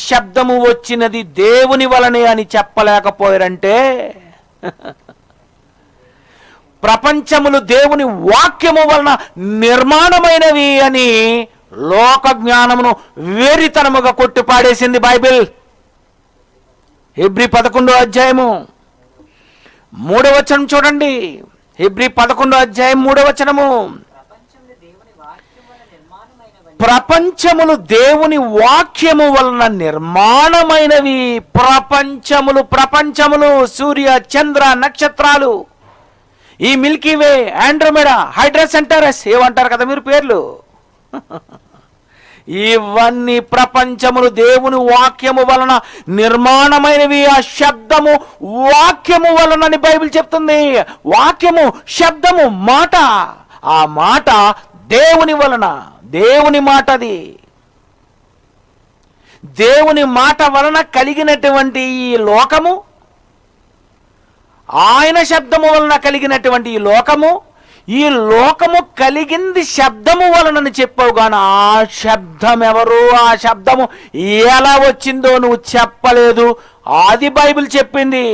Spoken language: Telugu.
శబ్దము వచ్చినది దేవుని వలనే అని చెప్పలేకపోయారంటే ప్రపంచములు దేవుని వాక్యము వలన నిర్మాణమైనవి అని లోక జ్ఞానమును వేరితనముగా కొట్టిపాడేసింది బైబిల్. హెబ్రీ 11వ అధ్యాయము 3వ వచనం చూడండి. హెబ్రీ 11వ అధ్యాయం 3వ వచనము, ప్రపంచములు దేవుని వాక్యము వలన నిర్మాణమైనవి. ప్రపంచములు సూర్య చంద్ర నక్షత్రాలు, ఈ మిల్కీవే, ఆండ్రోమెడా, హైడ్రస్ సెంటరస్ ఏమంటారు కదా మీరు పేర్లు, ఇవన్నీ ప్రపంచములు దేవుని వాక్యము వలన నిర్మాణమైనవి. ఆ శబ్దము వాక్యము వలనని బైబిల్ చెప్తుంది. వాక్యము, శబ్దము, మాట, ఆ మాట దేవుని వలన, దేవుని మాట. అది దేవుని మాట వలన కలిగినటువంటి ఈ లోకము, ఆయన శబ్దము వలన కలిగినటువంటి ఈ లోకము, ఈ లోకము కలిగింది శబ్దము వలనని చెప్పావు కానీ ఆ శబ్దం ఎవరు, ఆ శబ్దము ఎలా వచ్చిందో నువ్వు చెప్పలేదు. అది బైబిల్ చెప్పింది.